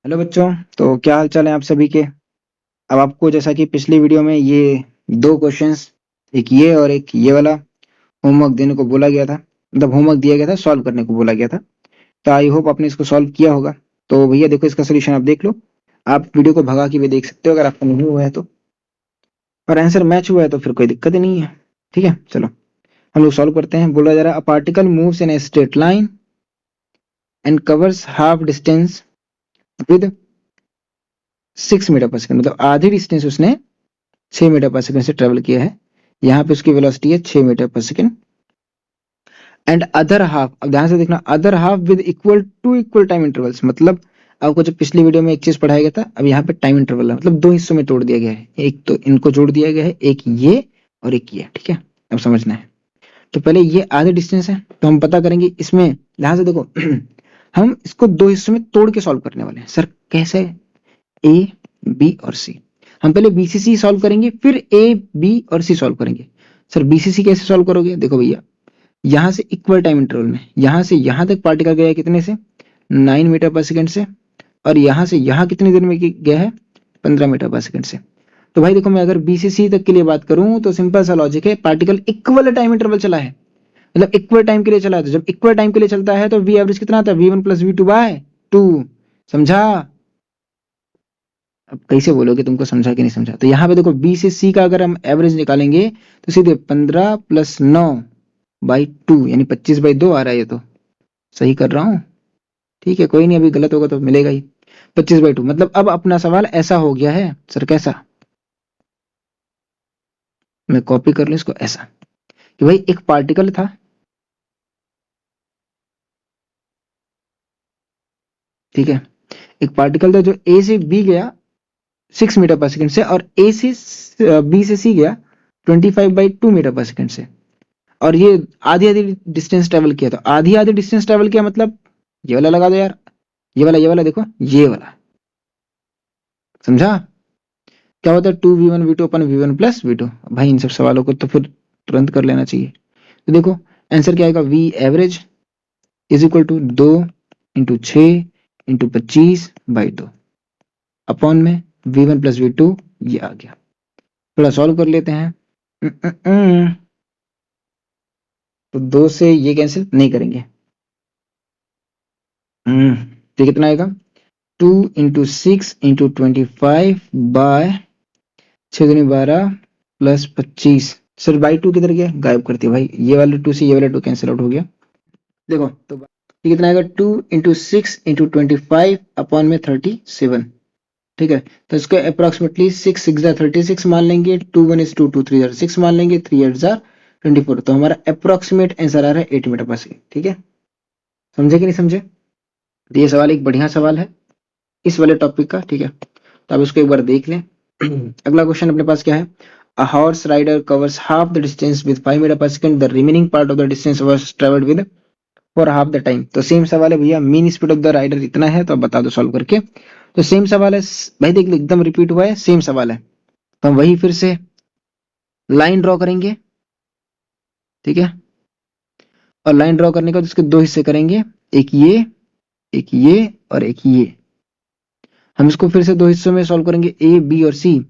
Hello बच्चों। तो क्या हाल चाल है आप सभी के। अब आपको जैसा कि पिछली वीडियो में ये दो क्वेश्चंस, एक ये और एक ये वाला होमवर्क देने को बोला गया था, मतलब होमवर्क दिया गया था, सॉल्व करने को बोला गया था। तो आई होप आपने इसको सॉल्व किया होगा। तो भैया देखो, इसका सोल्यूशन आप देख लो। आप वीडियो को भगा के भी देख सकते हो अगर आपका नहीं हुआ है तो, और आंसर मैच हुआ है तो फिर कोई दिक्कत ही नहीं है। ठीक है, चलो हम लोग सॉल्व करते हैं। बोला जा रहा है, a particle moves in a straight line and covers half distance with 6 metre per second, मतलब आधी डिस्टेंस उसने 6 मीटर पर सेकेंड से ट्रेवल किया है। यहाँ पे उसकी वेलोसिटी है 6 metre per second. And other half, अब ध्यान से देखना, other half with equal time intervals, मतलब आपको जो पिछली वीडियो में एक चीज पढ़ाया गया था, अब यहाँ पे टाइम इंटरवल है, मतलब दो हिस्सों में तोड़ दिया गया है। एक तो इनको जोड़ दिया गया है, एक ये और एक ये। ठीक है, अब समझना है। तो पहले ये आधे डिस्टेंस है, तो हम पता करेंगे इसमें। ध्यान से देखो हम इसको दो हिस्सों में तोड़ के सॉल्व करने वाले हैं। सर कैसे? ए, बी और सी। हम पहले बीसीसी सॉल्व करेंगे, फिर ए, बी और सी सॉल्व करेंगे। सर बीसीसी कैसे सॉल्व करोगे? देखो भैया, यहां से इक्वल टाइम इंटरवल में यहां से यहां तक पार्टिकल गया है कितने से? 9 मीटर पर सेकेंड से। और यहां से यहां कितनी देर में गया है? 15 मीटर पर सेकेंड से। तो भाई देखो, मैं अगर बीसीसी तक के लिए बात करूं तो सिंपल सा लॉजिक है, पार्टिकल इक्वल टाइम इंटरवल चला है, मतलब इक्वल टाइम के लिए चला है। तो जब इक्वल टाइम के लिए चलता है तो वी एवरेज कितना आता है? V1 + V2/2। समझा? अब कैसे बोलोगे, तुमको समझा कि नहीं समझा? तो यहाँ पे देखो, बी से सी का अगर हम एवरेज निकालेंगे तो सीधे 15 + 9/2, यानी 25/2 आ रहा है। ये तो सही कर रहा हूँ? ठीक है, कोई नहीं, अभी गलत होगा तो मिलेगा ही। 25/2, मतलब अब अपना सवाल ऐसा हो गया है। सर कैसा? मैं कॉपी कर लूँ इसको ऐसा, कि भाई एक पार्टिकल था, ठीक है, एक पार्टिकल था जो ए से बी गया 6 मीटर पर सेकेंड से, और ए से बी से सी गया 25/2 मीटर पर सेकेंड से। और ये आधी आधी डिस्टेंस ट्रेवल किया, तो आधी आधी डिस्टेंस ट्रेवल किया मतलब ये वाला लगा दो यार, ये वाला देखो, ये वाला। समझा? क्या होता है? 2V1 V2/V1 + V2। भाई इन सब सवालों को तो फिर तुरंत कर लेना चाहिए। तो देखो आंसर क्या आएगा, V average is equal to 2 × 6 × 25/2 upon में V1 + V2। ये आ गया। थोड़ा सॉल्व कर लेते हैं। तो 2 से ये कैंसिल नहीं करेंगे। तो कितना आएगा? 2 × 6 × 25/6×12 + 25। सर बाई 2 किधर गया? गायब कर दिया भाई। ये वाले 2 से ये वाला 2 कैंसिल आउट हो गया। देखो तो ये कितना आएगा? 2 × 6 × 25/37 ठीक है। तो इसको अप्रोक्सीमेटली 6 6 36 मान लेंगे, 2 1 2 2 3 6 मान लेंगे, 3 8 24। तो हमारा अप्रोक्सीमेट आंसर आ रहा है 8 मीटर पर सेकेंड। ठीक है, समझे कि नहीं समझे? तो ये सवाल एक बढ़िया सवाल है इस वाले टॉपिक का। ठीक है, तो अब इसको एक बार देख लें। अगला क्वेश्चन अपने पास क्या है? A horse rider covers half the distance with 5 metre per second, the remaining part of the distance was travelled with for half the time. तो सेम सवाल है भैया, mean speed of the rider इतना है, तो अब बता दो सॉल्व करके। तो सेम सवाल है भाई, देख लो एकदम रिपीट हुआ है, सेम सवाल है। तो हम वही फिर से लाइन ड्रॉ करेंगे, ठीक है। और लाइन ड्रॉ करने के बाद उसके दो हिस्से करेंगे, एक ये और एक ये। हम इसको फिर से दो हिस्सों में सॉल्व करेंगे, ए, बी और सी।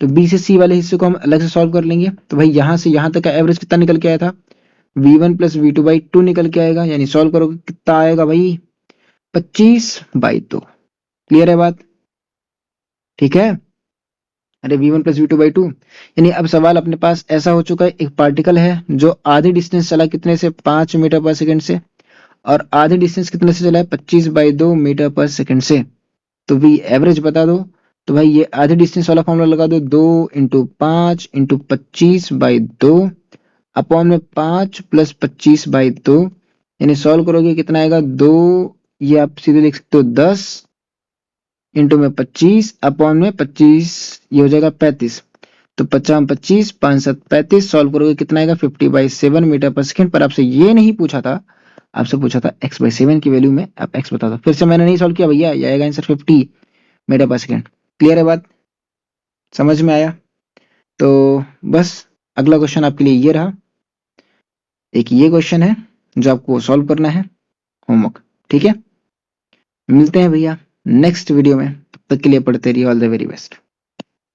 तो बी से सी वाले हिस्से को हम अलग से सॉल्व कर लेंगे। तो भाई यहां से यहां तक का एवरेज कितना निकल के आया था? V1 + V2/2 निकल के आएगा, यानी सॉल्व करोगे कितना आएगा भाई? 25/2। क्लियर है बात? ठीक है। अरे V1 + V2/2, यानी अब सवाल अपने पास ऐसा हो चुका है, एक पार्टिकल है जो आधी डिस्टेंस चला कितने से? 5 मीटर पर सेकेंड से। और आधी डिस्टेंस कितने से चला है? 25/2 मीटर पर सेकेंड से। तो वी एवरेज बता दो। तो भाई ये आधी डिस्टेंस वाला फॉर्मूला लगा दो, 2 × 5 × 25/2 अपॉन में 5 + 25/2, यानी सॉल्व करोगे कितना आएगा? 2, ये आप सीधे लिख सकते हो 10 इंटू में 25 अपॉन में 25, ये हो जाएगा 35। तो 50 25 5 7 35, सॉल्व करोगे कितना आएगा? 50/7 मीटर पर सेकेंड। पर आपसे ये नहीं पूछा था, आपसे पूछा था x/7 की वैल्यू में, आप x बता दो। फिर से मैंने नहीं सॉल्व किया भैया, ये आएगा answer 50 metre per second. Clear है बात? समझ में आया? तो बस अगला क्वेश्चन आपके लिए ये रहा। एक ये क्वेश्चन है जो आपको सॉल्व करना है, होमवर्क। ठीक है, मिलते हैं भैया नेक्स्ट वीडियो में। तब तक के लिए पढ़ते रहिए। All the very best.